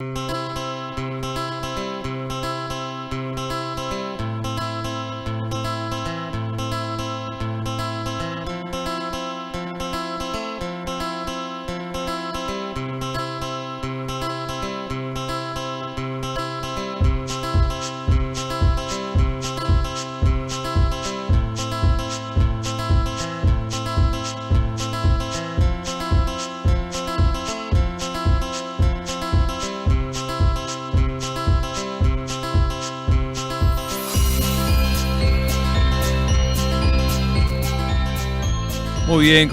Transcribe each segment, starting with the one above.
Muy bien,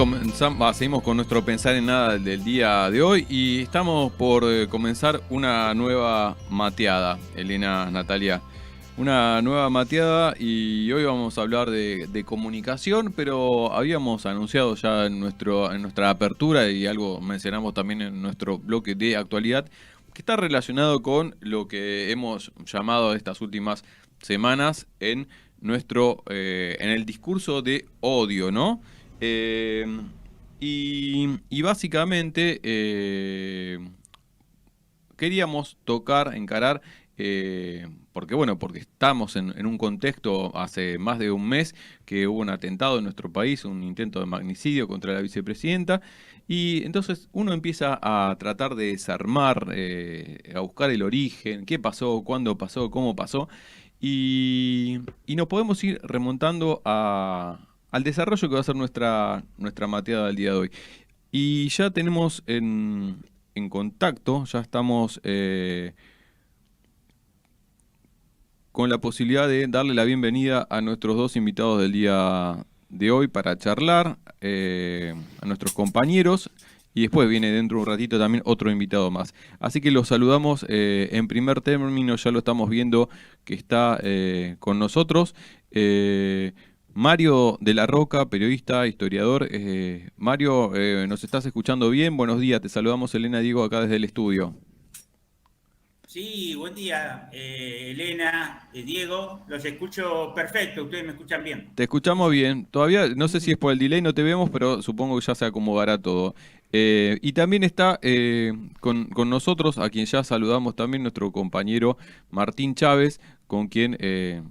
seguimos con nuestro Pensar en Nada del día de hoy y estamos por comenzar una nueva mateada, Elena, Natalia. Una nueva mateada y hoy vamos a hablar de comunicación, pero habíamos anunciado ya en nuestra apertura y algo mencionamos también en nuestro bloque de actualidad, que está relacionado con lo que hemos llamado estas últimas semanas en en el discurso de odio, ¿no? Eh, y básicamente queríamos encarar, porque estamos en un contexto hace más de un mes que hubo un atentado en nuestro país, un intento de magnicidio contra la vicepresidenta, y entonces uno empieza a tratar de desarmar, a buscar el origen, qué pasó, cuándo pasó, cómo pasó, y nos podemos ir remontando al desarrollo que va a ser nuestra mateada del día de hoy. Y ya tenemos en contacto, ya estamos con la posibilidad de darle la bienvenida a nuestros dos invitados del día de hoy para charlar, a nuestros compañeros, y después viene dentro de un ratito también otro invitado más. Así que los saludamos en primer término, ya lo estamos viendo que está con nosotros. Mario de la Roca, periodista, historiador. Mario, ¿nos estás escuchando bien? Buenos días, te saludamos Elena y Diego acá desde el estudio. Sí, buen día, Elena, Diego, los escucho perfecto, ustedes me escuchan bien. Te escuchamos bien. Todavía no sé si es por el delay, no te vemos, pero supongo que ya se acomodará todo. Y también está con nosotros, a quien ya saludamos también, nuestro compañero Martín Chávez, con quien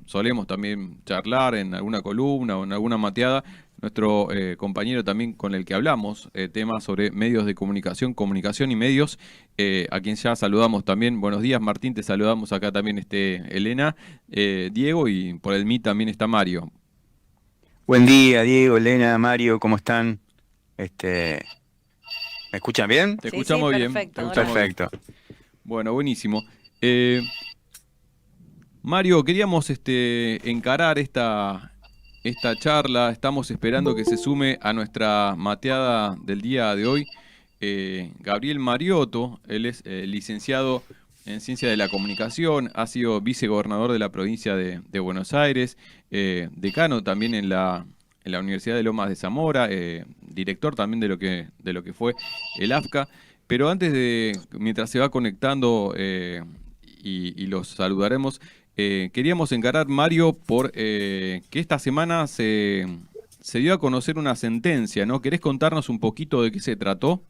solemos también charlar en alguna columna o en alguna mateada. Nuestro compañero también con el que hablamos temas sobre medios de comunicación, comunicación y medios, a quien ya saludamos también. Buenos días, Martín, te saludamos acá también Elena, Diego, y por el Meet también está Mario. Buen día, Diego, Elena, Mario, ¿cómo están? ¿Me escuchan bien? Te escuchamos bien. Perfecto. Te escuchamos Perfecto. bien. Bueno, buenísimo. Mario, queríamos encarar esta charla. Estamos esperando que se sume a nuestra mateada del día de hoy Gabriel Mariotto. Él es licenciado en Ciencia de la Comunicación, ha sido vicegobernador de la provincia de Buenos Aires, decano también en la Universidad de Lomas de Zamora, director también de lo que fue el AFCA. Pero mientras se va conectando y los saludaremos, queríamos encarar, Mario, por que esta semana se dio a conocer una sentencia, ¿no? ¿Querés contarnos un poquito de qué se trató?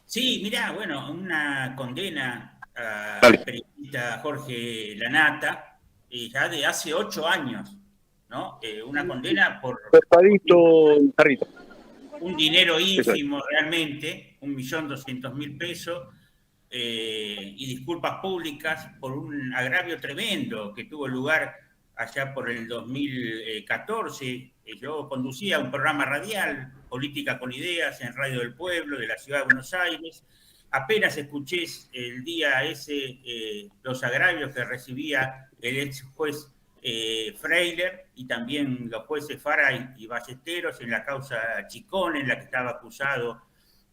Sí, mirá, bueno, una condena al periodista Jorge Lanata, ya de hace 8 años, ¿no? Una condena por un dinero ínfimo realmente, 1.200.000 pesos, y disculpas públicas por un agravio tremendo que tuvo lugar allá por el 2014. Yo conducía un programa radial, Política con Ideas, en Radio del Pueblo, de la Ciudad de Buenos Aires. Apenas escuché el día ese los agravios que recibía el ex juez Freiler y también los jueces Fara y Ballesteros en la causa Chicón, en la que estaba acusado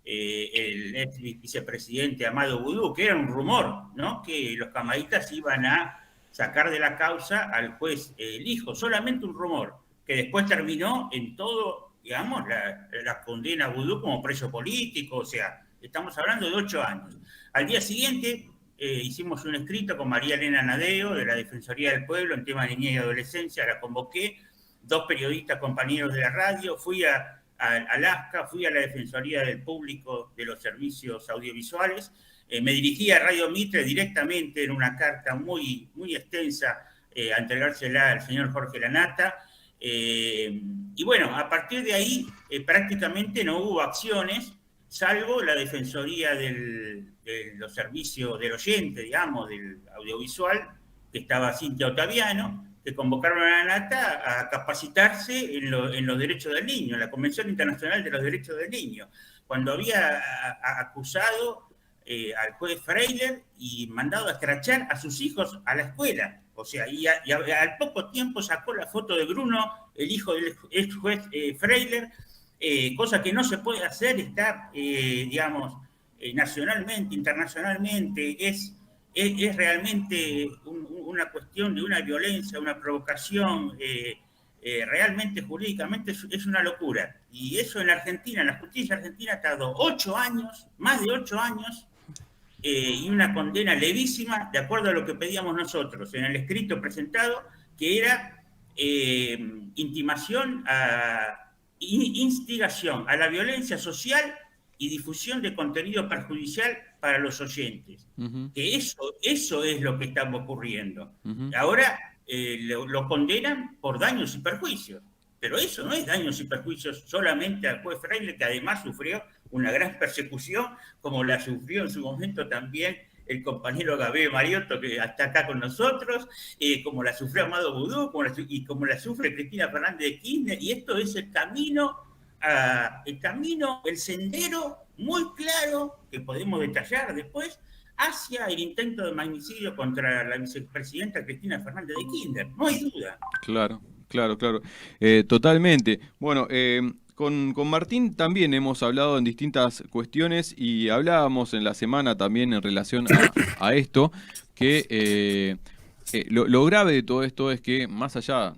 el ex vicepresidente Amado Boudou, que era un rumor, ¿no? Que los camaristas iban a sacar de la causa al juez el hijo, solamente un rumor, que después terminó en todo, digamos, la condena a Boudou como preso político. O sea, estamos hablando de 8 años. Al día siguiente hicimos un escrito con María Elena Nadeo, de la Defensoría del Pueblo, en tema de niñez y adolescencia. La convoqué, 2 periodistas compañeros de la radio, fui al ASCA, fui a la Defensoría del Público de los Servicios Audiovisuales, Me dirigí a Radio Mitre directamente en una carta muy, muy extensa a entregársela al señor Jorge Lanata. Y bueno, a partir de ahí prácticamente no hubo acciones, salvo la Defensoría de los Servicios del Oyente, digamos, del audiovisual, que estaba Cintia Ottaviano, que convocaron a Lanata a capacitarse en los derechos del niño, en la Convención Internacional de los Derechos del Niño, cuando había acusado al juez Freiler y mandado a escrachar a sus hijos a la escuela. O sea, y al poco tiempo sacó la foto de Bruno, el hijo del ex juez Freiler, cosa que no se puede hacer, está, digamos, nacionalmente, internacionalmente, es realmente una cuestión de una violencia, una provocación, realmente jurídicamente es una locura. Y eso en Argentina, en la justicia argentina tardó 8 años, más de 8 años, y una condena levísima, de acuerdo a lo que pedíamos nosotros en el escrito presentado, que era instigación a la violencia social y difusión de contenido perjudicial para los oyentes. Que eso es lo que está ocurriendo. Ahora lo condenan por daños y perjuicios, pero eso no es daños y perjuicios solamente al juez Freire, que además sufrió una gran persecución, como la sufrió en su momento también el compañero Gabriel Mariotto, que está acá con nosotros, como la sufrió Amado Boudou, como la sufre Cristina Fernández de Kirchner, y esto es el camino, el sendero muy claro, que podemos detallar después, hacia el intento de magnicidio contra la vicepresidenta Cristina Fernández de Kirchner, no hay duda. Claro. Totalmente. Bueno, con Martín también hemos hablado en distintas cuestiones y hablábamos en la semana también en relación a esto, que lo grave de todo esto es que más allá,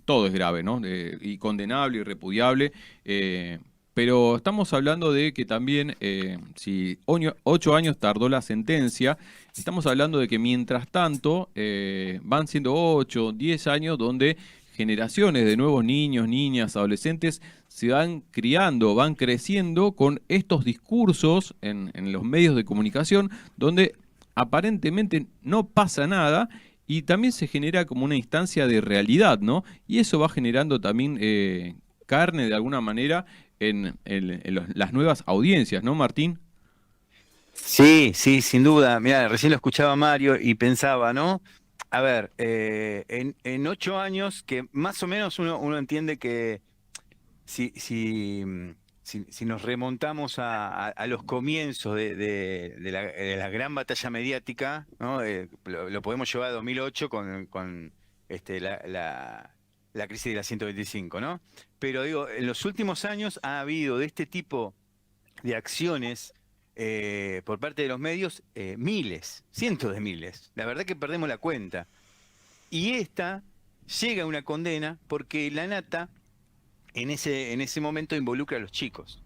todo es grave, ¿no? Y condenable y repudiable, pero estamos hablando de que también, si 8 años tardó la sentencia, estamos hablando de que mientras tanto van siendo 8, 10 años donde generaciones de nuevos niños, niñas, adolescentes se van criando, van creciendo con estos discursos en los medios de comunicación donde aparentemente no pasa nada y también se genera como una instancia de realidad, ¿no? Y eso va generando también carne de alguna manera en las nuevas audiencias, ¿no, Martín? Sí, sin duda. Mira, recién lo escuchaba Mario y pensaba, ¿no? A ver, en 8 años, que más o menos uno entiende que si nos remontamos a los comienzos de la gran batalla mediática, ¿no? Lo podemos llevar a 2008 con la crisis de la 125, ¿no? Pero digo, en los últimos años ha habido de este tipo de acciones por parte de los medios, miles, cientos de miles. La verdad que perdemos la cuenta. Y esta llega a una condena porque Lanata en ese momento involucra a los chicos.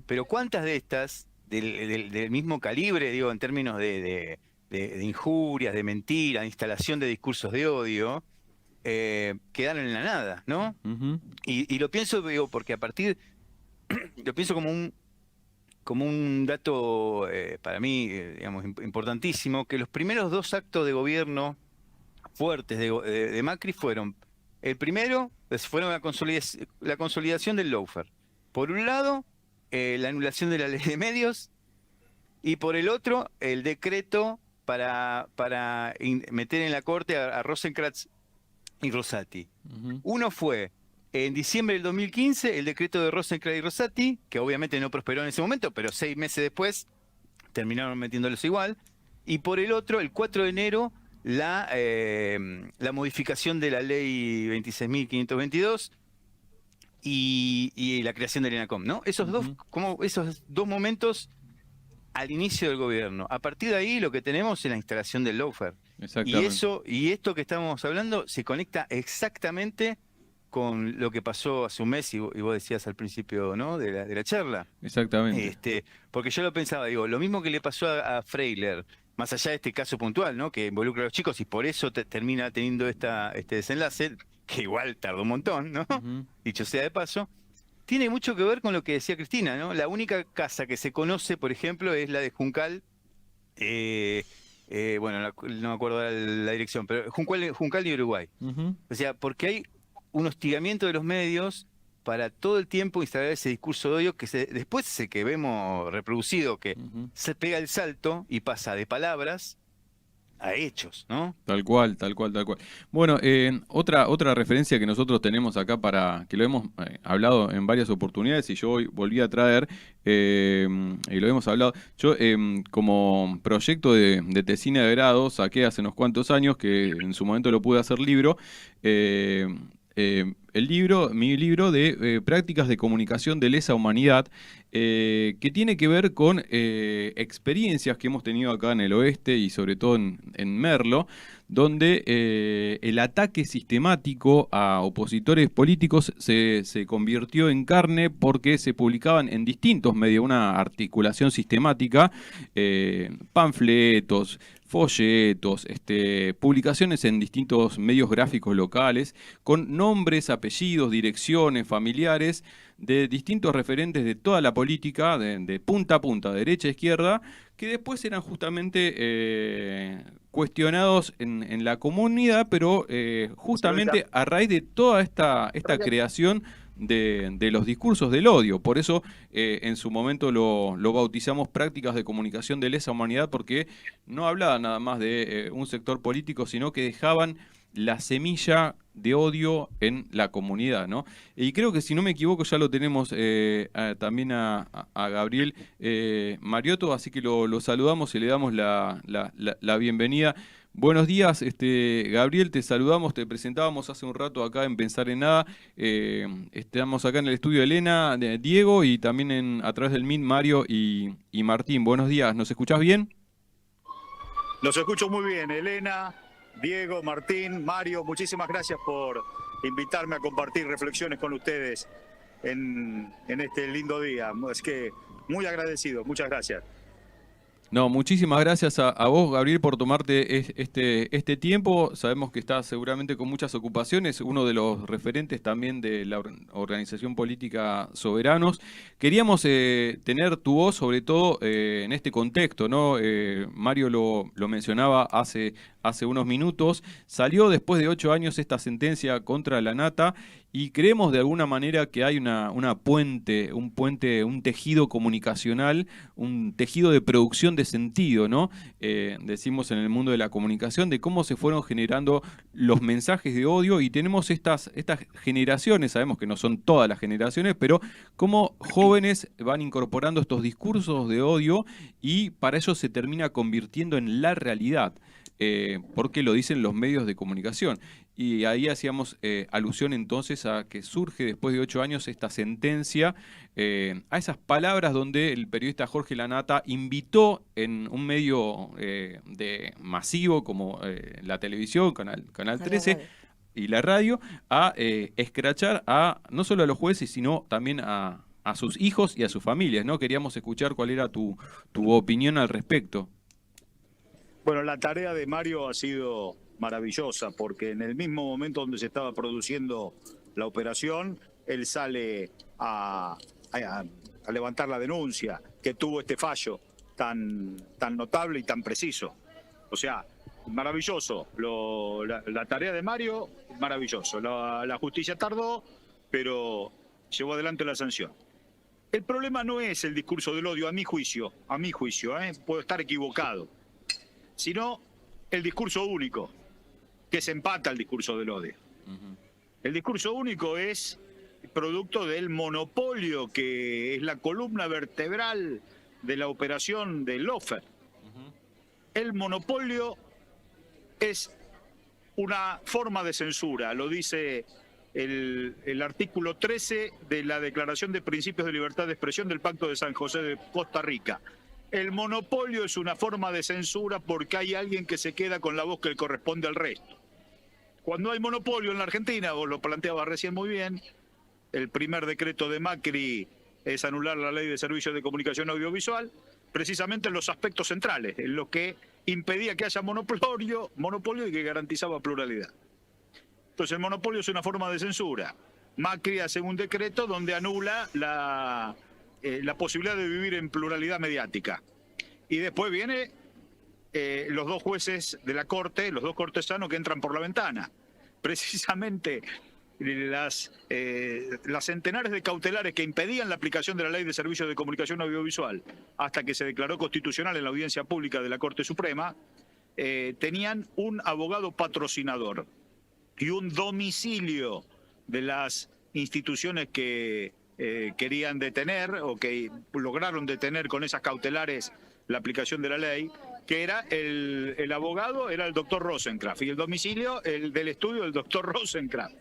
Pero ¿cuántas de estas, del mismo calibre, digo, en términos de injurias, de mentiras, de instalación de discursos de odio, quedaron en la nada, ¿no? Y lo pienso, digo, porque lo pienso como un dato para mí, digamos, importantísimo, que los primeros 2 actos de gobierno fuertes de Macri fueron, el primero, fueron la consolidación del lawfare. Por un lado, la anulación de la ley de medios, y por el otro, el decreto para meter en la corte a Rosenkrantz y Rosati. Uno fue en diciembre del 2015 el decreto de Rosenkrantz y Rosati, que obviamente no prosperó en ese momento, pero 6 meses después terminaron metiéndolos igual. Y por el otro, el 4 de enero, la modificación de la ley 26.522 y la creación del ENACOM, ¿no? Esos dos momentos al inicio del gobierno. A partir de ahí lo que tenemos es la instalación del lawfare. Y esto que estamos hablando se conecta exactamente con lo que pasó hace un mes, y vos decías al principio, ¿no? de la charla. Exactamente. Porque yo lo pensaba, digo, lo mismo que le pasó a Freiler, más allá de este caso puntual, ¿no? Que involucra a los chicos y por eso termina teniendo este desenlace, que igual tardó un montón, ¿no? Dicho sea de paso, tiene mucho que ver con lo que decía Cristina, ¿no? La única casa que se conoce, por ejemplo, es la de Juncal, Bueno, no me acuerdo ahora la dirección, pero Juncal y Uruguay. Ujú, O sea, porque hay un hostigamiento de los medios para todo el tiempo instalar ese discurso de odio después ese que vemos reproducido, que ujú. se pega el salto y pasa de palabras a hechos, ¿no? Tal cual, tal cual, tal cual. Bueno, otra referencia que nosotros tenemos acá que lo hemos hablado en varias oportunidades y yo hoy volví a traer, y lo hemos hablado, yo como proyecto de tesina de grado saqué hace unos cuantos años, que en su momento lo pude hacer libro, eh, mi libro de prácticas de comunicación de lesa humanidad, que tiene que ver con experiencias que hemos tenido acá en el oeste y sobre todo en Merlo, donde el ataque sistemático a opositores políticos se convirtió en carne porque se publicaban en distintos medios, una articulación sistemática, panfletos, folletos, publicaciones en distintos medios gráficos locales, con nombres, apellidos, direcciones, familiares de distintos referentes de toda la política, de punta a punta, derecha a izquierda, que después eran justamente cuestionados en la comunidad, pero justamente a raíz de toda esta creación de los discursos del odio. Por eso en su momento lo bautizamos prácticas de comunicación de lesa humanidad, porque no hablaban nada más de un sector político, sino que dejaban la semilla de odio en la comunidad, ¿no? Y creo que si no me equivoco ya lo tenemos también a Gabriel Mariotto, así que lo saludamos y le damos la bienvenida. Buenos días, Gabriel, te saludamos, te presentábamos hace un rato acá en Pensar en Nada. Estamos acá en el estudio de Elena, de Diego y también a través del Meet Mario y Martín. Buenos días, ¿nos escuchás bien? Los escucho muy bien, Elena, Diego, Martín, Mario, muchísimas gracias por invitarme a compartir reflexiones con ustedes en este lindo día. Es que muy agradecido, muchas gracias. No, muchísimas gracias a vos, Gabriel, por tomarte este tiempo. Sabemos que estás seguramente con muchas ocupaciones, uno de los referentes también de la organización política Soberanos. Queríamos tener tu voz, sobre todo en este contexto, ¿no? Mario lo mencionaba hace unos minutos. Salió después de 8 años esta sentencia contra la Nata y creemos de alguna manera que hay un puente, un tejido comunicacional, un tejido de producción de sentido, ¿no? Decimos en el mundo de la comunicación, de cómo se fueron generando los mensajes de odio y tenemos estas generaciones, sabemos que no son todas las generaciones, pero cómo jóvenes van incorporando estos discursos de odio y para ellos se termina convirtiendo en la realidad. Porque lo dicen los medios de comunicación. Y ahí hacíamos alusión entonces a que surge después de 8 años esta sentencia, a esas palabras donde el periodista Jorge Lanata invitó en un medio masivo como la televisión, Canal 13 y la radio, a escrachar no solo a los jueces, sino también a sus hijos y a sus familias, ¿no? Queríamos escuchar cuál era tu opinión al respecto. Bueno, la tarea de Mario ha sido maravillosa porque en el mismo momento donde se estaba produciendo la operación, él sale a levantar la denuncia que tuvo este fallo tan notable y tan preciso. O sea, maravilloso. La tarea de Mario, maravilloso. La justicia tardó, pero llevó adelante la sanción. El problema no es el discurso del odio, a mi juicio, puedo estar equivocado, sino el discurso único, que se empata al discurso del odio. El discurso único es producto del monopolio que es la columna vertebral de la operación de Lofer. El monopolio es una forma de censura, lo dice el artículo 13 de la Declaración de Principios de Libertad de Expresión del Pacto de San José de Costa Rica. El monopolio es una forma de censura porque hay alguien que se queda con la voz que le corresponde al resto. Cuando hay monopolio en la Argentina, vos lo planteabas recién muy bien, el primer decreto de Macri es anular la Ley de Servicios de Comunicación Audiovisual, precisamente en los aspectos centrales, en los que impedía que haya monopolio y que garantizaba pluralidad. Entonces el monopolio es una forma de censura. Macri hace un decreto donde anula la posibilidad de vivir en pluralidad mediática. Y después viene los dos jueces de la Corte, los dos cortesanos que entran por la ventana. Precisamente las centenares de cautelares que impedían la aplicación de la Ley de Servicios de Comunicación Audiovisual hasta que se declaró constitucional en la audiencia pública de la Corte Suprema, tenían un abogado patrocinador y un domicilio de las instituciones que querían detener o que lograron detener con esas cautelares la aplicación de la ley, que era el abogado, era el doctor Rosenkraft, y el domicilio del estudio del doctor Rosenkraft.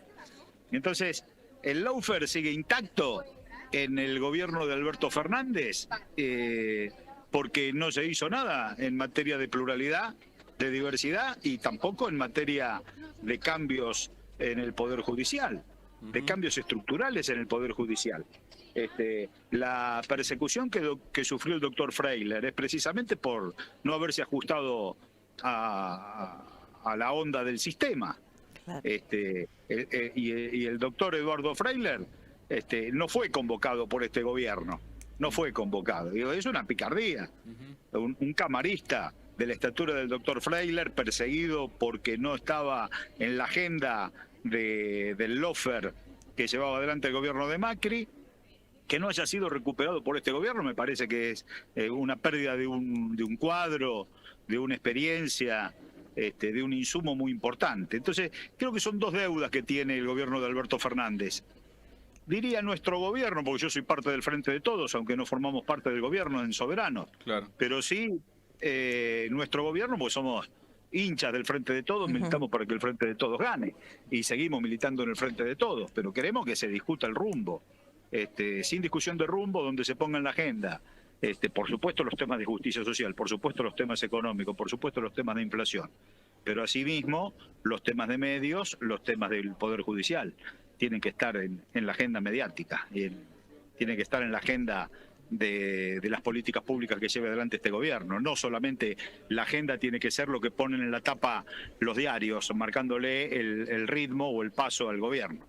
Entonces, el lawfare sigue intacto en el gobierno de Alberto Fernández porque no se hizo nada en materia de pluralidad, de diversidad y tampoco en materia de cambios en el Poder Judicial, de cambios estructurales en el Poder Judicial. La persecución que sufrió el doctor Freiler es precisamente por no haberse ajustado a la onda del sistema. Claro. Y el doctor Eduardo Freiler no fue convocado por este gobierno, no fue convocado. Digo, es una picardía. Un camarista de la estatura del doctor Freiler perseguido porque no estaba en la agenda del lawfare que llevaba adelante el gobierno de Macri, que no haya sido recuperado por este gobierno me parece que es una pérdida de un cuadro, de una experiencia, de un insumo muy importante. Entonces, creo que son dos deudas que tiene el gobierno de Alberto Fernández. Diría nuestro gobierno, porque yo soy parte del Frente de Todos, aunque no formamos parte del gobierno en Soberanos. Claro. Pero sí, nuestro gobierno, pues somos hinchas del Frente de Todos, militamos para que el Frente de Todos gane. Y seguimos militando en el Frente de Todos, pero queremos que se discuta el rumbo. Sin discusión de rumbo, donde se ponga en la agenda, por supuesto los temas de justicia social, por supuesto los temas económicos, por supuesto los temas de inflación, pero asimismo los temas de medios, los temas del Poder Judicial, tienen que estar en la agenda mediática, tienen que estar en la agenda de las políticas públicas que lleve adelante este gobierno. No solamente la agenda tiene que ser lo que ponen en la tapa los diarios, marcándole el ritmo o el paso al gobierno.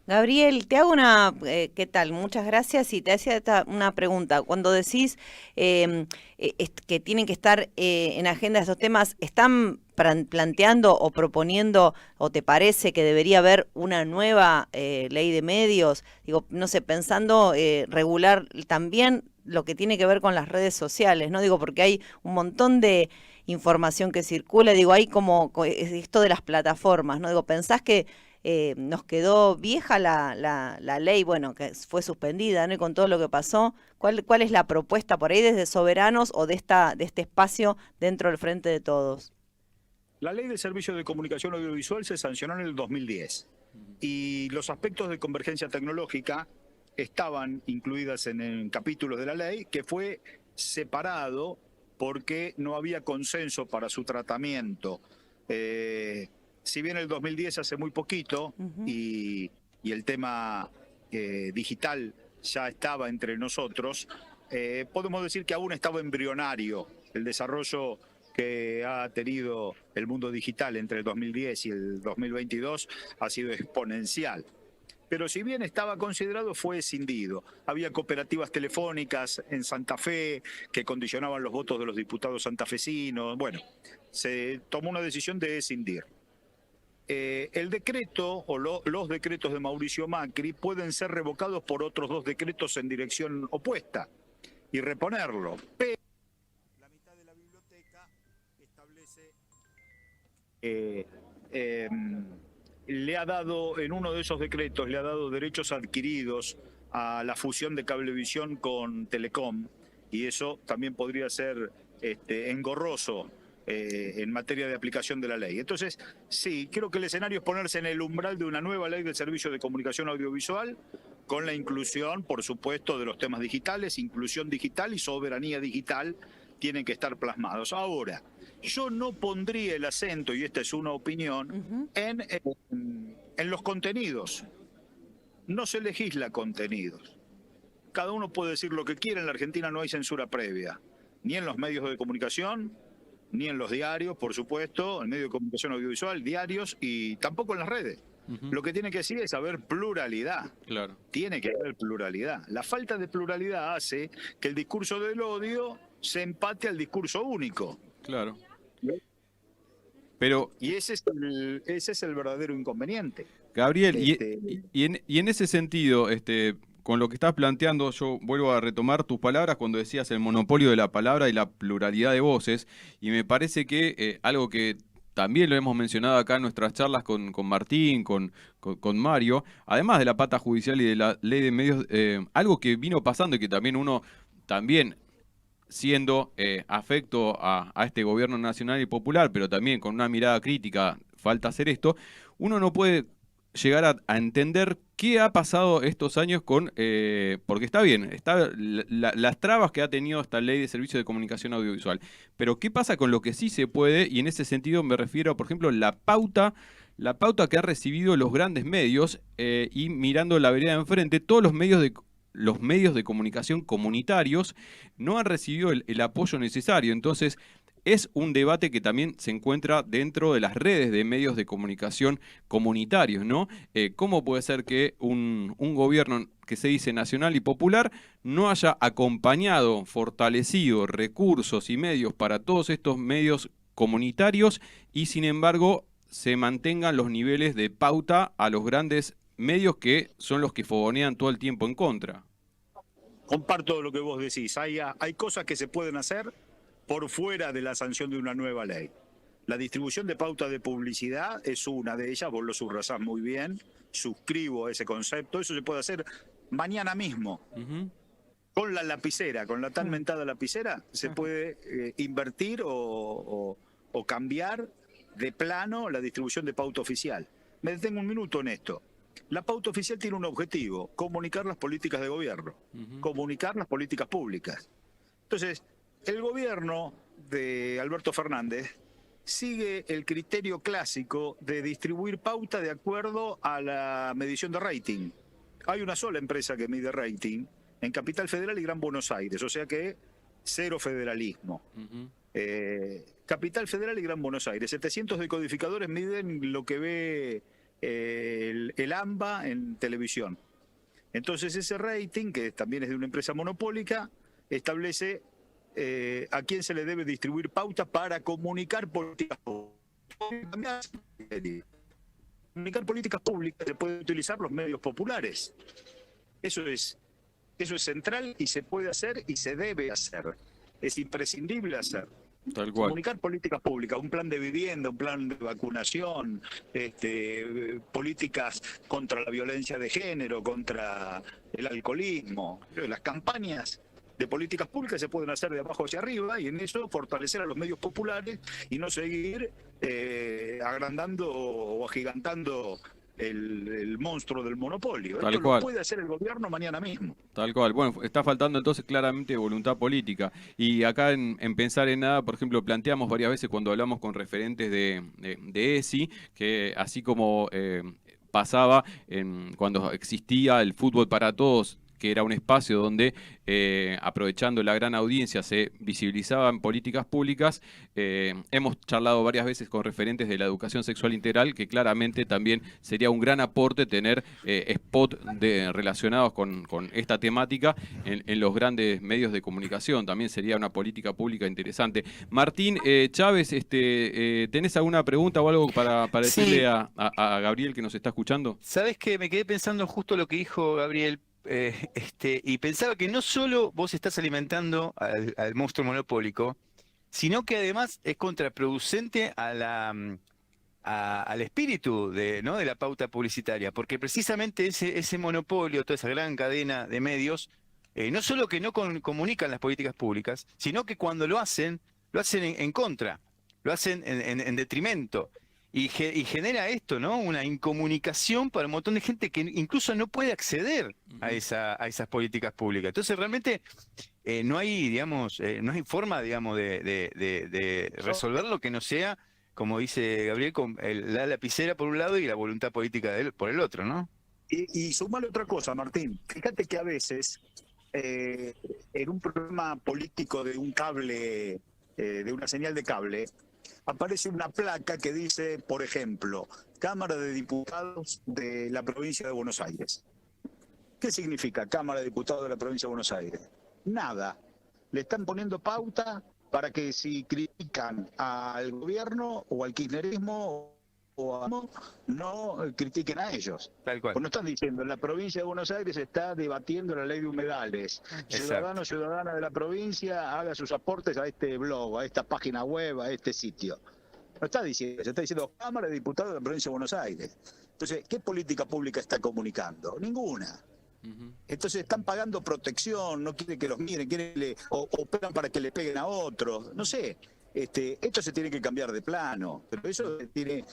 Gabriel, te hago ¿qué tal? Muchas gracias y te hacía una pregunta. Cuando decís que tienen que estar en agenda estos temas, ¿están planteando o proponiendo o te parece que debería haber una nueva ley de medios? Digo, no sé, pensando regular también lo que tiene que ver con las redes sociales, ¿no? Digo, porque hay un montón de información que circula, digo, hay como esto de las plataformas, ¿no? Digo, ¿pensás que nos quedó vieja la ley, bueno, que fue suspendida, ¿no? Y con todo lo que pasó, ¿cuál es la propuesta por ahí desde Soberanos o de este espacio dentro del Frente de Todos? La Ley de Servicios de Comunicación Audiovisual se sancionó en el 2010 y los aspectos de convergencia tecnológica estaban incluidas en capítulos de la ley que fue separado porque no había consenso para su tratamiento. Si bien el 2010 hace muy poquito y el tema digital ya estaba entre nosotros, podemos decir que aún estaba embrionario el desarrollo que ha tenido el mundo digital entre el 2010 y el 2022 ha sido exponencial. Pero si bien estaba considerado, fue escindido. Había cooperativas telefónicas en Santa Fe que condicionaban los votos de los diputados santafesinos. Bueno, se tomó una decisión de escindir. El decreto o los decretos de Mauricio Macri pueden ser revocados por otros dos decretos en dirección opuesta y reponerlo. Pero la mitad de la biblioteca establece le ha dado, en uno de esos decretos, le ha dado derechos adquiridos a la fusión de Cablevisión con Telecom, y eso también podría ser engorroso en materia de aplicación de la ley. Entonces, sí, creo que el escenario es ponerse en el umbral de una nueva ley del servicio de comunicación audiovisual, con la inclusión, por supuesto, de los temas digitales, inclusión digital y soberanía digital tienen que estar plasmados. Ahora, yo no pondría el acento, y esta es una opinión, en los contenidos. No se legisla contenidos. Cada uno puede decir lo que quiera, en la Argentina no hay censura previa, ni en los medios de comunicación, ni en los diarios, por supuesto, en medios de comunicación audiovisual, diarios, y tampoco en las redes. Lo que tiene que decir es haber pluralidad. Claro. Tiene que haber pluralidad. La falta de pluralidad hace que el discurso del odio se empate al discurso único. Claro. Pero, Y ese es el verdadero inconveniente. Gabriel, Este, y en ese sentido, con lo que estás planteando, yo vuelvo a retomar tus palabras cuando decías el monopolio de la palabra y la pluralidad de voces, y me parece que algo que también lo hemos mencionado acá en nuestras charlas con Martín, con Mario, además de la pata judicial y de la ley de medios, algo que vino pasando y que también uno también siendo afecto a este gobierno nacional y popular, pero también con una mirada crítica, falta hacer esto, uno no puede llegar a entender qué ha pasado estos años porque está bien, las trabas que ha tenido esta ley de servicios de comunicación audiovisual, pero qué pasa con lo que sí se puede, y en ese sentido me refiero, por ejemplo, la pauta que han recibido los grandes medios, y mirando la vereda de enfrente, todos los medios de comunicación comunitarios no han recibido el apoyo necesario. Entonces, es un debate que también se encuentra dentro de las redes de medios de comunicación comunitarios, ¿no? ¿Cómo puede ser que un gobierno que se dice nacional y popular no haya acompañado, fortalecido recursos y medios para todos estos medios comunitarios y, sin embargo, se mantengan los niveles de pauta a los grandes medios que son los que fogonean todo el tiempo en contra? Comparto lo que vos decís. Hay cosas que se pueden hacer por fuera de la sanción de una nueva ley. La distribución de pautas de publicidad es una de ellas, vos lo subrayás muy bien, suscribo a ese concepto, eso se puede hacer mañana mismo. Con la lapicera, con la tan mentada lapicera, se puede invertir o cambiar de plano la distribución de pauta oficial. Me detengo un minuto en esto. La pauta oficial tiene un objetivo: comunicar las políticas de gobierno, comunicar las políticas públicas. Entonces, el gobierno de Alberto Fernández sigue el criterio clásico de distribuir pauta de acuerdo a la medición de rating. Hay una sola empresa que mide rating en Capital Federal y Gran Buenos Aires, o sea que cero federalismo. Capital Federal y Gran Buenos Aires, 700 decodificadores miden lo que ve el AMBA en televisión. Entonces ese rating, que también es de una empresa monopólica, establece a quién se le debe distribuir pautas para comunicar políticas públicas. Comunicar políticas públicas se puede utilizar los medios populares. Eso es central y se puede hacer y se debe hacer. Es imprescindible hacer. Tal cual. Comunicar políticas públicas, un plan de vivienda, un plan de vacunación, políticas contra la violencia de género, contra el alcoholismo. Las campañas de políticas públicas se pueden hacer de abajo hacia arriba y en eso fortalecer a los medios populares y no seguir agrandando o agigantando el monstruo del monopolio. Tal Esto cual. lo puede hacer el gobierno mañana mismo. Tal cual. Bueno, está faltando entonces claramente voluntad política. Y acá en Pensar en Nada, por ejemplo, planteamos varias veces cuando hablamos con referentes de ESI, que así como pasaba cuando existía el fútbol para todos, que era un espacio donde, aprovechando la gran audiencia, se visibilizaban políticas públicas. Hemos charlado varias veces con referentes de la educación sexual integral, que claramente también sería un gran aporte tener spots relacionados con esta temática en los grandes medios de comunicación. También sería una política pública interesante. Martín Chávez, ¿tenés alguna pregunta o algo para decirle Sí. a Gabriel que nos está escuchando? ¿Sabes qué? Me quedé pensando justo lo que dijo Gabriel, y pensaba que no solo vos estás alimentando al monstruo monopólico, sino que además es contraproducente al espíritu ¿no? de la pauta publicitaria, porque precisamente ese monopolio, toda esa gran cadena de medios, no solo que no comunican las políticas públicas, sino que cuando lo hacen en contra, lo hacen en detrimento. Y genera esto, ¿no? Una incomunicación para un montón de gente que incluso no puede acceder a esas políticas públicas. Entonces, realmente no hay, digamos, no hay forma, digamos, de resolverlo que no sea, como dice Gabriel, con la lapicera por un lado y la voluntad política de él por el otro, ¿no? Y sumale otra cosa, Martín. Fíjate que a veces, en un programa político de un cable, de una señal de cable, aparece una placa que dice, por ejemplo, Cámara de Diputados de la Provincia de Buenos Aires. ¿Qué significa Cámara de Diputados de la Provincia de Buenos Aires? Nada. Le están poniendo pauta para que si critican al gobierno o al kirchnerismo o a no critiquen a ellos. Tal cual. Pues no están diciendo, en la provincia de Buenos Aires se está debatiendo la ley de humedales. Ciudadano, ciudadana de la provincia, haga sus aportes a este blog, a esta página web, a este sitio. No está diciendo, se está diciendo Cámara de Diputados de la provincia de Buenos Aires. Entonces, ¿qué política pública está comunicando? Ninguna. Entonces están pagando protección, no quieren que los miren, o operan para que le peguen a otros, no sé. Esto se tiene que cambiar de plano, pero eso tiene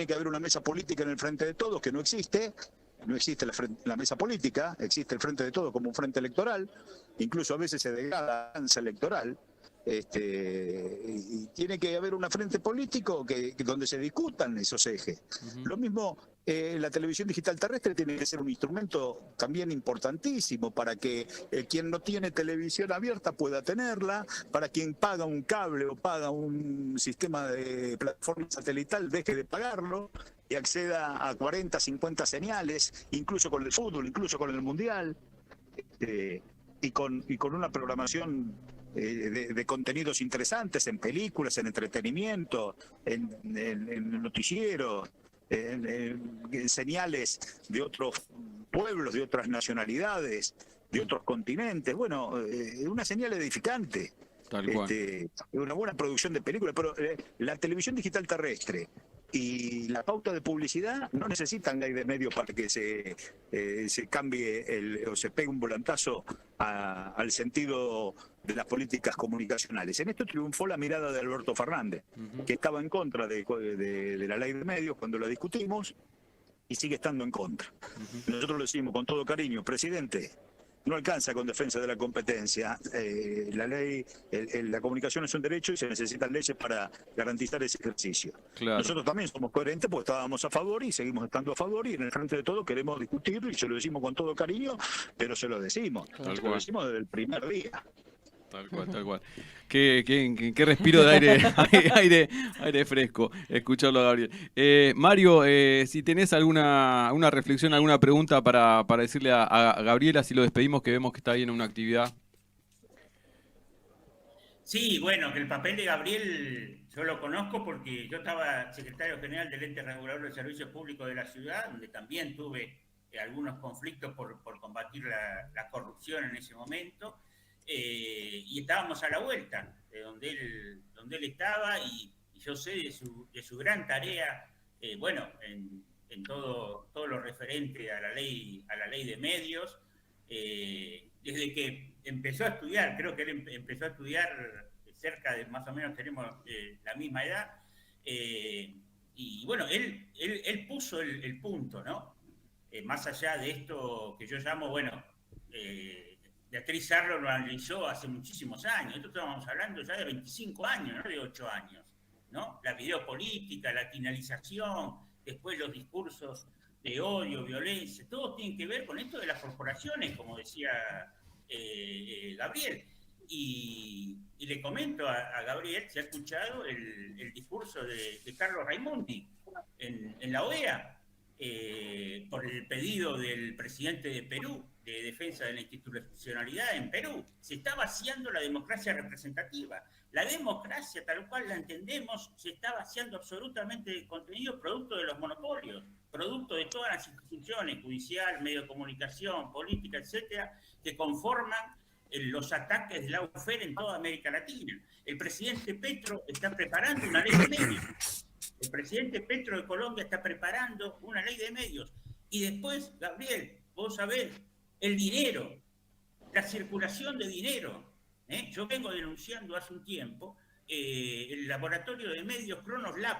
que haber una mesa política en el frente de todos que no existe. No existe la mesa política, existe el frente de todos como un frente electoral, incluso a veces se degrada la danza electoral. Y tiene que haber un frente político donde se discutan esos ejes. Lo mismo, la televisión digital terrestre tiene que ser un instrumento también importantísimo para que quien no tiene televisión abierta pueda tenerla, para quien paga un cable o paga un sistema de plataforma satelital deje de pagarlo y acceda a 40, 50 señales, incluso con el fútbol, incluso con el mundial, y con una programación de contenidos interesantes en películas, en entretenimiento, en noticieros, en señales de otros pueblos, de otras nacionalidades, de otros continentes. Bueno, una señal edificante. Tal cual. Una buena producción de películas, pero la televisión digital terrestre y la pauta de publicidad no necesitan ley de medios para que se cambie o se pegue un volantazo al sentido de las políticas comunicacionales. En esto triunfó la mirada de Alberto Fernández, que estaba en contra de la ley de medios cuando la discutimos y sigue estando en contra. Nosotros lo decimos con todo cariño, presidente, no alcanza con defensa de la competencia. La ley, la comunicación es un derecho y se necesitan leyes para garantizar ese ejercicio. Claro. Nosotros también somos coherentes porque estábamos a favor y seguimos estando a favor y en el frente de todo queremos discutir y se lo decimos con todo cariño, pero se lo decimos. Se lo decimos desde el primer día. Tal cual, tal cual. Qué respiro de aire fresco, escucharlo a Gabriel. Mario, si tenés alguna reflexión, alguna pregunta para decirle a Gabriela, si lo despedimos, que vemos que está ahí en una actividad. Sí, bueno, que el papel de Gabriel yo lo conozco porque yo estaba secretario general del Ente Regulador de Servicios Públicos de la ciudad, donde también tuve algunos conflictos por combatir la corrupción en ese momento. Y estábamos a la vuelta de donde él estaba y yo sé de su gran tarea, en todo lo referente a la ley de medios, desde que empezó a estudiar. Creo que él empezó a estudiar cerca de, más o menos tenemos la misma edad, y bueno, él puso el punto, ¿no? Más allá de esto que yo llamo, Beatriz Arlo lo analizó hace muchísimos años. Esto estamos hablando ya de 25 años, no de 8 años, ¿no? La videopolítica, la finalización, después los discursos de odio, violencia, todo tiene que ver con esto de las corporaciones, como decía Gabriel. Y le comento a Gabriel, si ha escuchado el discurso de Carlos Raimondi en la OEA, por el pedido del presidente de Perú, de defensa de la institucionalidad en Perú. Se está vaciando la democracia representativa. La democracia, tal cual la entendemos, se está vaciando absolutamente de contenido producto de los monopolios, producto de todas las instituciones, judicial, medio de comunicación, política, etcétera, que conforman los ataques de la UFER en toda América Latina. El presidente Petro está preparando una ley de medios. El presidente Petro de Colombia está preparando una ley de medios. Y después, Gabriel, vos sabés, el dinero, la circulación de dinero. Yo vengo denunciando hace un tiempo el laboratorio de medios Cronos Lab,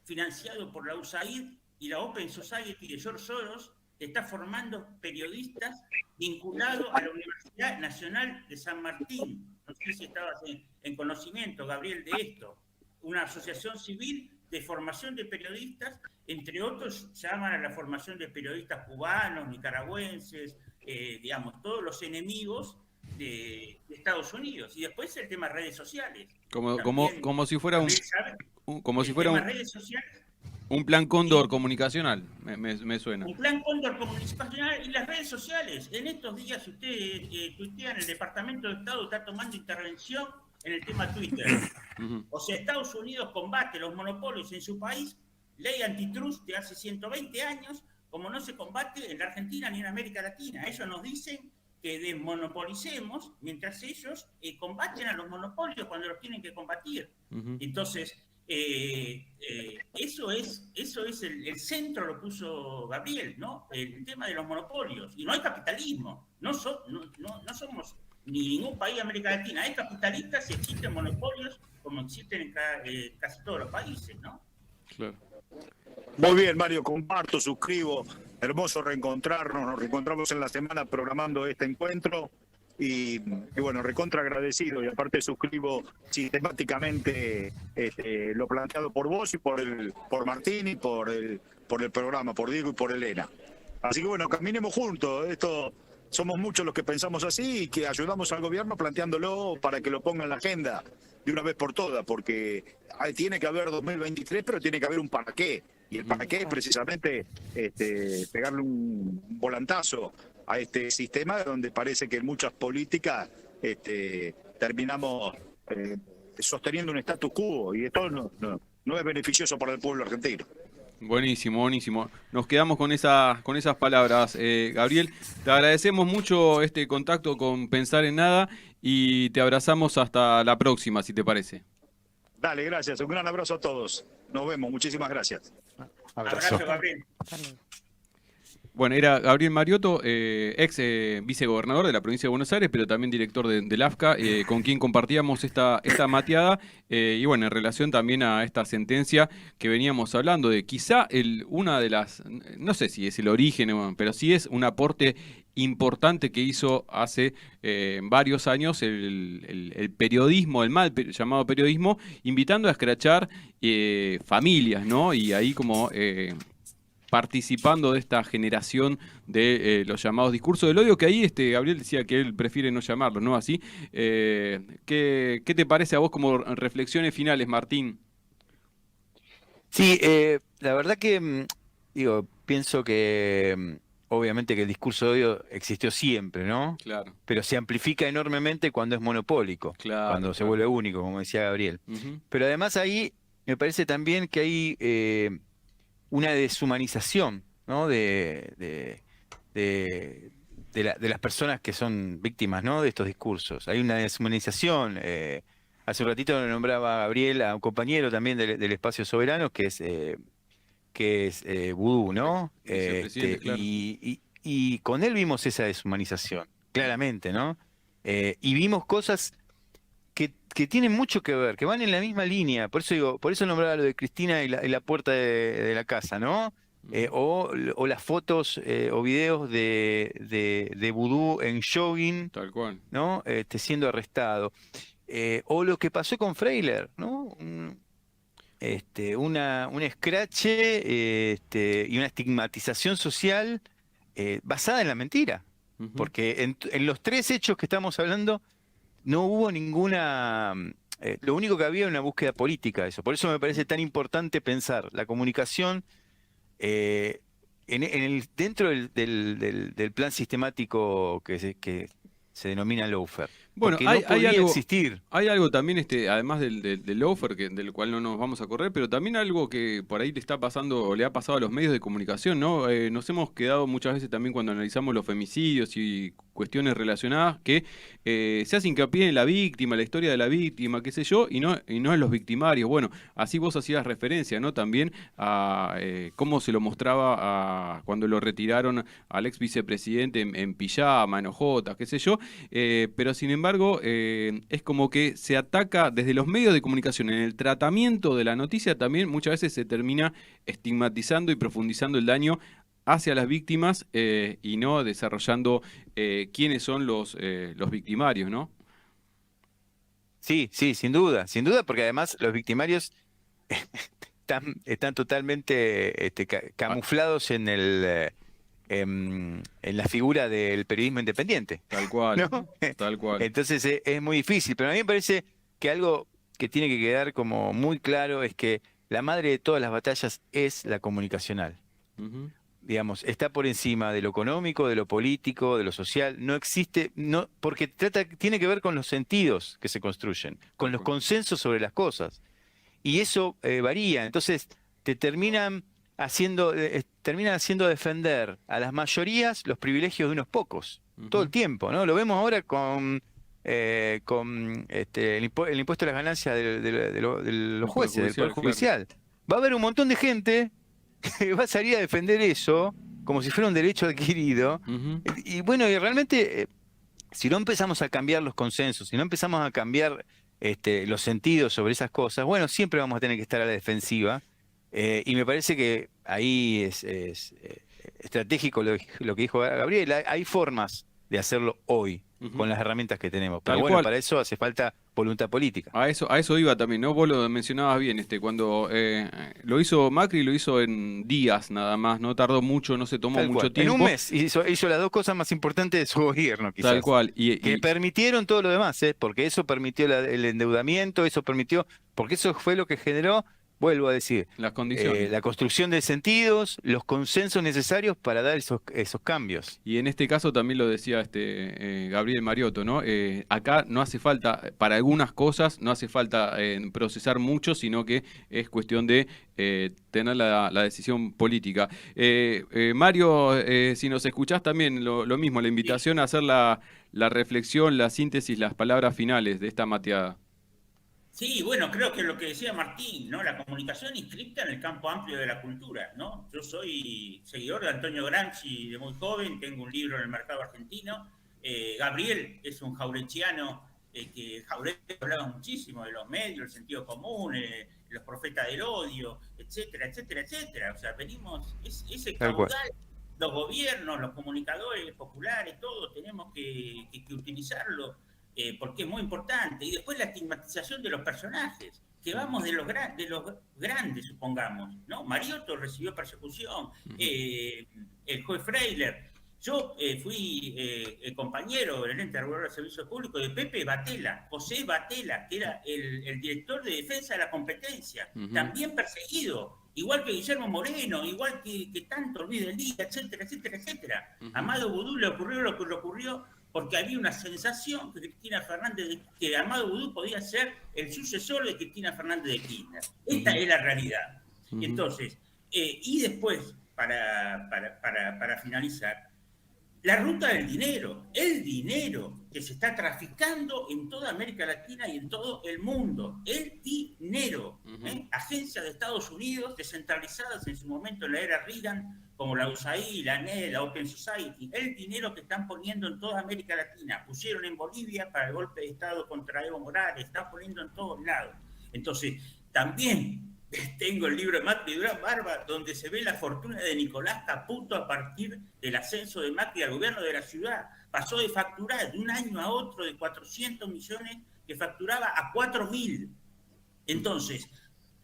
financiado por la USAID y la Open Society de George Soros, que está formando periodistas vinculados a la Universidad Nacional de San Martín. No sé si estabas en conocimiento, Gabriel, de esto. Una asociación civil de formación de periodistas, entre otros llaman a la formación de periodistas cubanos, nicaragüenses, todos los enemigos de Estados Unidos. Y después el tema redes sociales. Como si fuera redes sociales, un plan cóndor comunicacional, me suena. Un plan cóndor comunicacional y las redes sociales. En estos días ustedes tuitean, el Departamento de Estado está tomando intervención en el tema Twitter. O sea, Estados Unidos combate los monopolios en su país, ley antitrust de hace 120 años, como no se combate en la Argentina ni en América Latina. Ellos nos dicen que desmonopolicemos, mientras ellos combaten a los monopolios cuando los tienen que combatir. Entonces, eso es el centro, lo puso Gabriel, ¿no? El tema de los monopolios. Y no hay capitalismo. No somos ni ningún país de América Latina. Hay capitalistas y existen monopolios como existen en casi todos los países, ¿no? Claro. Muy bien, Mario, comparto, suscribo. Hermoso reencontrarnos. Nos reencontramos en la semana programando este encuentro. Y bueno, recontra agradecido. Y aparte suscribo sistemáticamente lo planteado por vos y por Martín y por el programa, por Diego y por Elena. Así que bueno, caminemos juntos. Somos muchos los que pensamos así y que ayudamos al gobierno planteándolo para que lo ponga en la agenda de una vez por todas, porque tiene que haber 2023, pero tiene que haber un para qué. Y el para qué es precisamente pegarle un volantazo a este sistema donde parece que en muchas políticas terminamos sosteniendo un status quo, y esto no es beneficioso para el pueblo argentino. Buenísimo, buenísimo. Nos quedamos con esas palabras. Gabriel, te agradecemos mucho este contacto con Pensar en Nada y te abrazamos hasta la próxima, si te parece. Dale, gracias. Un gran abrazo a todos. Nos vemos. Muchísimas gracias. Abrazo, Gabriel. Bueno, era Gabriel Mariotto, ex vicegobernador de la provincia de Buenos Aires, pero también director del AFCA, con quien compartíamos esta mateada, y bueno, en relación también a esta sentencia que veníamos hablando de quizá una de las, no sé si es el origen, pero sí es un aporte importante que hizo hace varios años el periodismo, el mal llamado periodismo, invitando a escrachar familias, ¿no? Y ahí como participando de esta generación de los llamados discursos del odio, que ahí Gabriel decía que él prefiere no llamarlos, ¿no? Así, ¿qué te parece a vos como reflexiones finales, Martín? Sí, la verdad que, pienso que obviamente que el discurso de odio existió siempre, ¿no? Claro. Pero se amplifica enormemente cuando es monopólico, cuando se vuelve único, como decía Gabriel. Pero además ahí me parece también que hay una deshumanización, ¿no? de las personas que son víctimas, ¿no? de estos discursos. Hay una deshumanización. Hace un ratito le nombraba a Gabriel a un compañero también del Espacio Soberano, que es Vudú, ¿no? Claro. Y con él vimos esa deshumanización, claramente, ¿no? Y vimos cosas que tienen mucho que ver, que van en la misma línea. Por eso nombraba lo de Cristina y la puerta de la casa, ¿no? O las fotos o videos de Vudú en jogging, Tal cual, ¿no? Siendo arrestado. O lo que pasó con Freiler, ¿no? Un escrache y una estigmatización social basada en la mentira. Porque en los tres hechos que estamos hablando no hubo ninguna... lo único que había era una búsqueda política de eso. Por eso me parece tan importante pensar la comunicación dentro del plan sistemático que se denomina lawfare. Bueno, porque no podría existir. Hay algo también, además del lawfare, del cual no nos vamos a correr, pero también algo que por ahí le está pasando, o le ha pasado a los medios de comunicación, ¿no? Nos hemos quedado muchas veces también cuando analizamos los femicidios y cuestiones relacionadas, que se hace hincapié en la víctima, la historia de la víctima, qué sé yo, y no en los victimarios. Bueno, así vos hacías referencia, ¿no? También a cómo se lo mostraba cuando lo retiraron al ex vicepresidente en pijama, en ojotas, qué sé yo, pero sin embargo es como que se ataca desde los medios de comunicación en el tratamiento de la noticia. También muchas veces se termina estigmatizando y profundizando el daño hacia las víctimas y no desarrollando quiénes son los victimarios, ¿no? Sí, sin duda, porque además los victimarios están totalmente camuflados en la figura del periodismo independiente. Tal cual, ¿no? Tal cual. Entonces es muy difícil, pero a mí me parece que algo que tiene que quedar como muy claro es que la madre de todas las batallas es la comunicacional. digamos, está por encima de lo económico, de lo político, de lo social. No existe, porque tiene que ver con los sentidos que se construyen, con los consensos sobre las cosas. Y eso varía. Entonces, te terminan haciendo defender a las mayorías los privilegios de unos pocos, todo el tiempo, ¿no? Lo vemos ahora con el impuesto a las ganancias de los jueces, del Poder Judicial. Va a haber un montón de gente que va a salir a defender eso como si fuera un derecho adquirido. Y bueno, y realmente, si no empezamos a cambiar los consensos, si no empezamos a cambiar los sentidos sobre esas cosas, bueno, siempre vamos a tener que estar a la defensiva. Y me parece que ahí es estratégico lo que dijo Gabriel. Hay formas de hacerlo hoy con las herramientas que tenemos. Pero bueno, para eso hace falta voluntad política. A eso iba también, ¿no? Vos lo mencionabas bien, cuando lo hizo Macri, lo hizo en días nada más, no tardó mucho, no se tomó mucho tiempo. En un mes hizo las dos cosas más importantes de su gobierno, quizás. Tal cual. Que permitieron todo lo demás, porque eso permitió el endeudamiento, porque eso fue lo que generó, vuelvo a decir, las condiciones. La construcción de sentidos, los consensos necesarios para dar esos cambios. Y en este caso también lo decía Gabriel Mariotto, ¿no? Acá no hace falta, para algunas cosas, no hace falta procesar mucho, sino que es cuestión de tener la decisión política. Mario, si nos escuchás también, lo mismo, la invitación a hacer la reflexión, la síntesis, las palabras finales de esta mateada. Sí, bueno, creo que lo que decía Martín, ¿no? La comunicación inscripta en el campo amplio de la cultura, ¿no? Yo soy seguidor de Antonio Gramsci de muy joven, tengo un libro en el mercado argentino. Gabriel es un jaurechiano, que Jauretche hablaba muchísimo de los medios, el sentido común, los profetas del odio, etcétera, etcétera, etcétera. O sea, venimos, ese caudal, los gobiernos, los comunicadores populares, todos tenemos que utilizarlo. Porque es muy importante. Y después la estigmatización de los personajes, que vamos de los grandes, supongamos, ¿no? Mariotto recibió persecución, el juez Freiler. Yo fui compañero en el ente regulador de servicios públicos de Pepe Batela, José Batela, que era el director de defensa de la competencia, también perseguido, igual que Guillermo Moreno, igual que tanto Luis del Día, etcétera, etcétera, etcétera. A Amado Boudou le ocurrió lo que le ocurrió porque había una sensación que Amado Boudou podía ser el sucesor de Cristina Fernández de Kirchner. Esta es la realidad. Entonces, y después, para finalizar, la ruta del dinero, el dinero que se está traficando en toda América Latina y en todo el mundo, el dinero, agencias de Estados Unidos descentralizadas en su momento en la era Reagan, como la USAID, la ANED, la Open Society, el dinero que están poniendo en toda América Latina, pusieron en Bolivia para el golpe de Estado contra Evo Morales, están poniendo en todos lados. Entonces, también tengo el libro de Macri Durán Barba, donde se ve la fortuna de Nicolás Caputo a partir del ascenso de Macri al gobierno de la ciudad. Pasó de facturar de un año a otro de 400 millones que facturaba a 4.000. Entonces,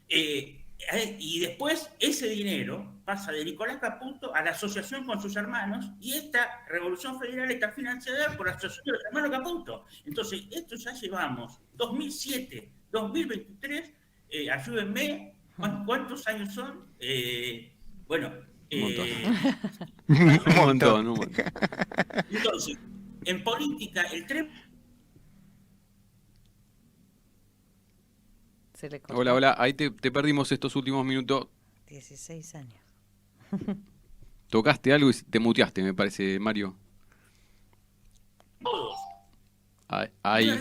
y después ese dinero pasa de Nicolás Caputo a la asociación con sus hermanos, y esta revolución federal está financiada por la asociación de los hermanos Caputo. Entonces, esto ya llevamos 2007, 2023, ayúdenme, ¿cuántos años son? Bueno, un montón. Entonces, en política, el tren... Hola, ahí te perdimos estos últimos minutos. 16 años. Tocaste algo y te muteaste, me parece, Mario. Todos. Ahí.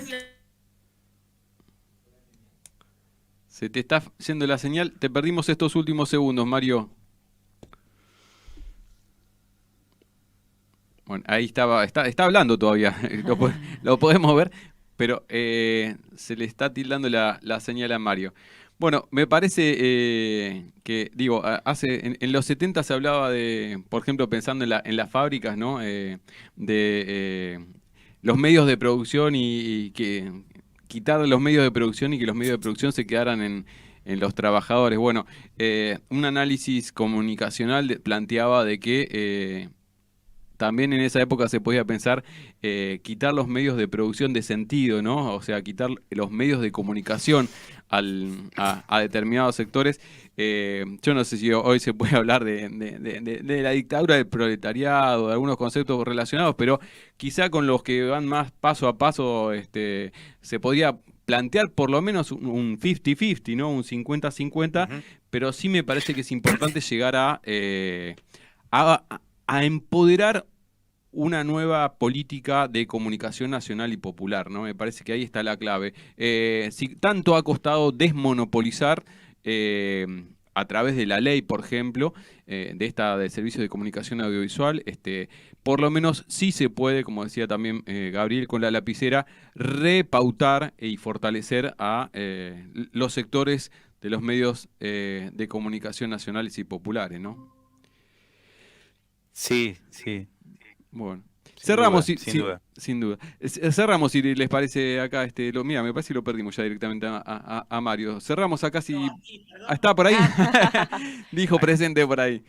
Se te está yendo la señal. Te perdimos estos últimos segundos, Mario. Bueno, ahí está hablando todavía. Lo podemos ver. Pero se le está tildando la señal a Mario. Bueno, me parece que, digo, en los 70 se hablaba de, por ejemplo, pensando en las fábricas, ¿no? De los medios de producción y que quitar los medios de producción y que los medios de producción se quedaran en los trabajadores. Bueno, un análisis comunicacional planteaba de que también en esa época se podía pensar quitar los medios de producción de sentido, ¿no? O sea, quitar los medios de comunicación a determinados sectores. Yo no sé si hoy se puede hablar de la dictadura del proletariado, de algunos conceptos relacionados, pero quizá con los que van más paso a paso se podría plantear por lo menos un 50-50, ¿no? Un 50-50, pero sí me parece que es importante llegar a empoderar una nueva política de comunicación nacional y popular, ¿no? Me parece que ahí está la clave. Si tanto ha costado desmonopolizar a través de la ley, por ejemplo, del Servicio de Comunicación Audiovisual, por lo menos sí se puede, como decía también Gabriel con la lapicera, repautar y fortalecer a los sectores de los medios de comunicación nacionales y populares, ¿no? Sí, sí. Bueno. Sin Cerramos, duda, sin duda. sin duda. Cerramos, si les parece acá, mira, me parece que lo perdimos ya directamente a Mario. Cerramos acá, si... No, aquí, perdón. ¿Está por ahí? Dijo presente por ahí.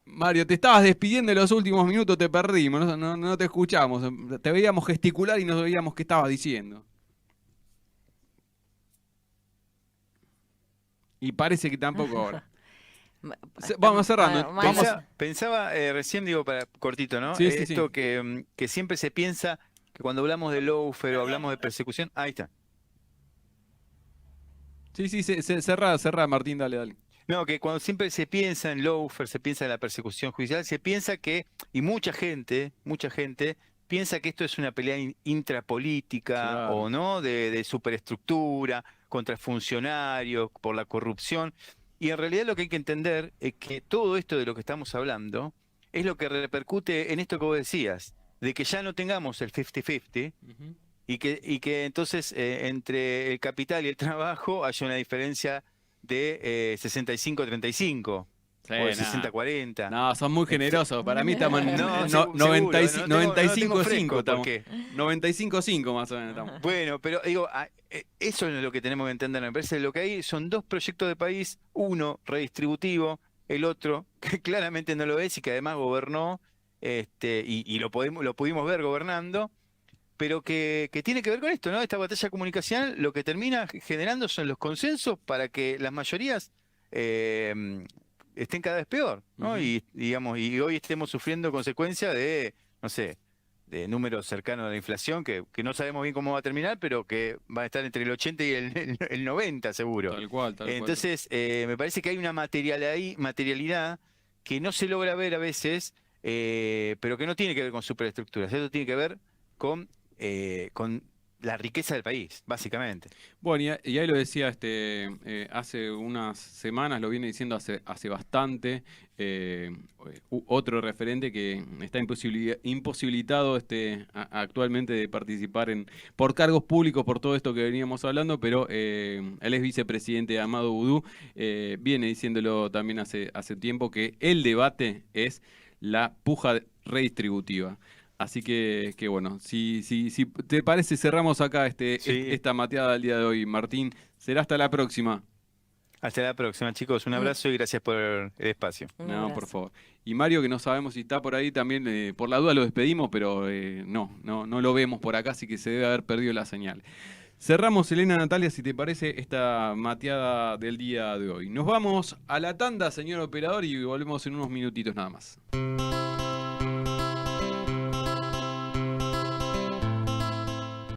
Mario, te estabas despidiendo en los últimos minutos, te perdimos, no te escuchamos. Te veíamos gesticular y no veíamos qué estabas diciendo. Y parece que tampoco ahora. Vamos cerrando. Pensaba recién, digo, para cortito, ¿no? Sí, sí, Esto sí. que siempre se piensa que cuando hablamos de lawfare o hablamos de persecución, ahí está. Sí, cerrá, Martín, dale. No, que cuando siempre se piensa en lawfare, se piensa en la persecución judicial, se piensa que, y mucha gente piensa que esto es una pelea intrapolítica, Claro. o no, de superestructura, contra funcionarios, por la corrupción. Y en realidad lo que hay que entender es que todo esto de lo que estamos hablando es lo que repercute en esto que vos decías, de que ya no tengamos el 50-50 Ujú. y que entonces entre el capital y el trabajo haya una diferencia de 65-35 Sí, o de nada. 60-40. No, son muy generosos. Para mí estamos en No, seguro, 95-5 fresco, estamos. porque 95-5 más o menos estamos. bueno, pero digo, eso es lo que tenemos que entender. Me parece que lo que hay son dos proyectos de país, uno redistributivo, el otro que claramente no lo es y que además gobernó, y lo pudimos ver gobernando, pero que tiene que ver con esto, ¿no? Esta batalla comunicacional lo que termina generando son los consensos para que las mayorías estén cada vez peor, ¿no? Ujú. Y digamos, y hoy estemos sufriendo consecuencias de, no sé, de números cercanos a la inflación, que no sabemos bien cómo va a terminar, pero que va a estar entre el 80 y el 90 seguro. Tal cual. Entonces, me parece que hay una materialidad que no se logra ver a veces, pero que no tiene que ver con superestructuras. Esto tiene que ver con la riqueza del país, básicamente. Bueno, y ahí lo decía hace unas semanas, lo viene diciendo hace bastante, otro referente que está imposibilitado actualmente de participar por cargos públicos, por todo esto que veníamos hablando, pero él es vicepresidente de Amado Vudú, viene diciéndolo también hace tiempo que el debate es la puja redistributiva. Así que bueno, si te parece, cerramos acá Sí. esta mateada del día de hoy, Martín. Será hasta la próxima. Hasta la próxima, chicos. Un abrazo y gracias por el espacio. Un No, por abrazo. favor. Y Mario, que no sabemos si está por ahí también, por la duda lo despedimos, pero no lo vemos por acá, así que se debe haber perdido la señal. Cerramos, Elena, Natalia, si te parece, esta mateada del día de hoy. Nos vamos a la tanda, señor operador, y volvemos en unos minutitos nada más.